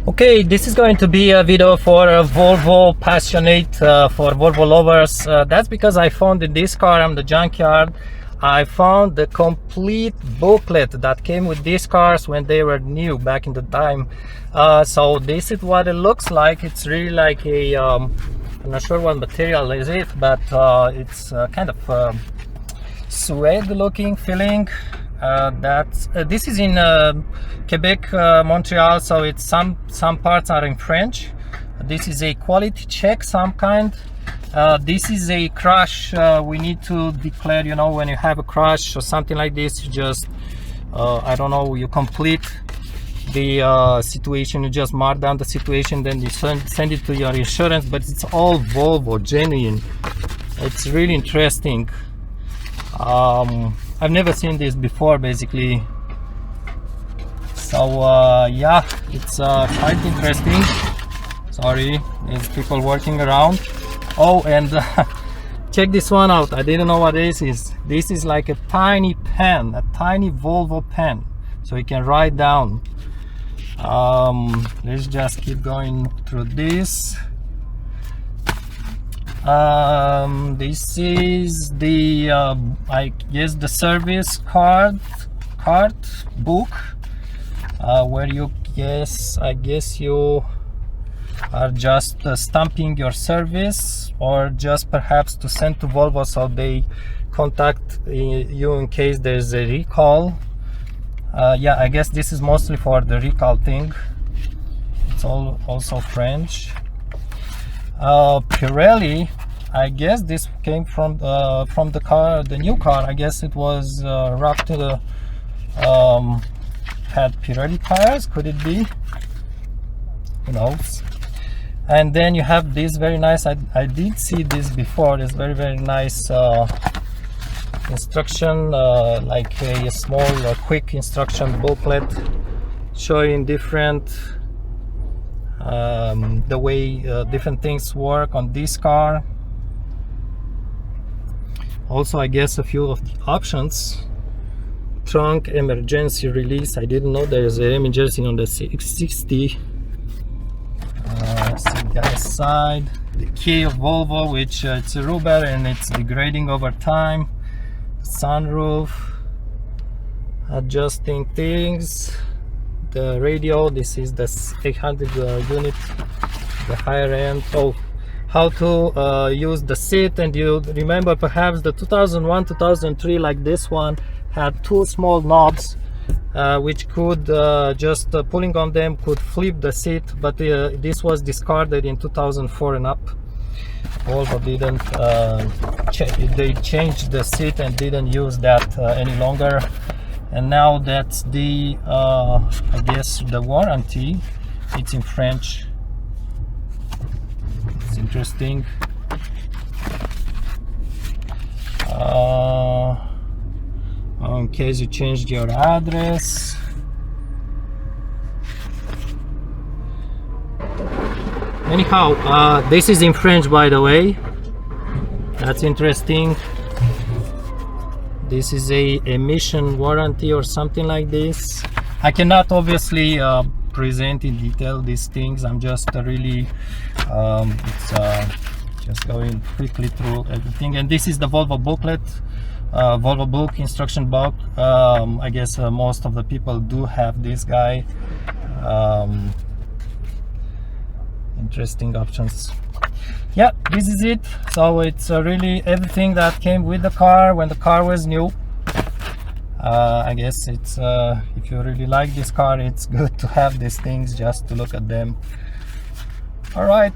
Okay, this is going to be a video for Volvo passionate, for Volvo lovers. That's because I found in this car, I'm the junkyard, I found the complete booklet that came with these cars when they were new back in the time. So this is what it looks like. It's really like a, I'm not sure what material is it, but it's kind of suede looking feeling. This is in Quebec, Montreal, so it's some parts are in French. This is a quality check some kind. This is a crash. We need to declare, you know, when you have a crash or something like this, you just I don't know, you complete the situation, you just mark down the situation, then you send it to your insurance. But it's all Volvo, genuine. It's really interesting. I've never seen this before, basically. So yeah, it's quite interesting. Sorry, there's people working around. Oh, and check this one out. I didn't know what this is. This is like a tiny pen, a tiny Volvo pen, so you can write down. Let's just keep going through this. This is the I guess the service card book, where I guess you are just stamping your service, or just perhaps to send to Volvo so they contact you in case there's a recall. Yeah, I guess this is mostly for the recall thing. It's also French. Pirelli, I guess this came from the car, the new car. I guess it was wrapped to the had Pirelli tires. Could it be? Who knows? And then you have this very nice, I did see this before, this very nice instruction, like a small quick instruction booklet showing different the way different things work on this car. Also, I guess a few of the options. Trunk emergency release. I didn't know there is an emergency on the 660. See the other side. The key of Volvo, which it's a rubber and it's degrading over time. Sunroof. Adjusting things. The radio, this is the 800 unit, the higher end. Oh, how to use the seat. And you remember perhaps the 2001 2003, like this one, had two small knobs which could just pulling on them could flip the seat, but this was discarded in 2004 and up. Volvo didn't they changed the seat and didn't use that any longer. And now that's the I guess the warranty. It's in French. It's interesting. In case you changed your address. Anyhow, this is in French, by the way. That's interesting. This is a emission warranty or something like this. I obviously present in detail these things. I'm just really just going quickly through everything. And this is the Volvo booklet, Volvo book, instruction book. I guess most of the people do have this guy. Interesting options. Yeah, this is it. So it's really everything that came with the car when the car was new. I guess it's if you really like this car, it's good to have these things just to look at them. All right,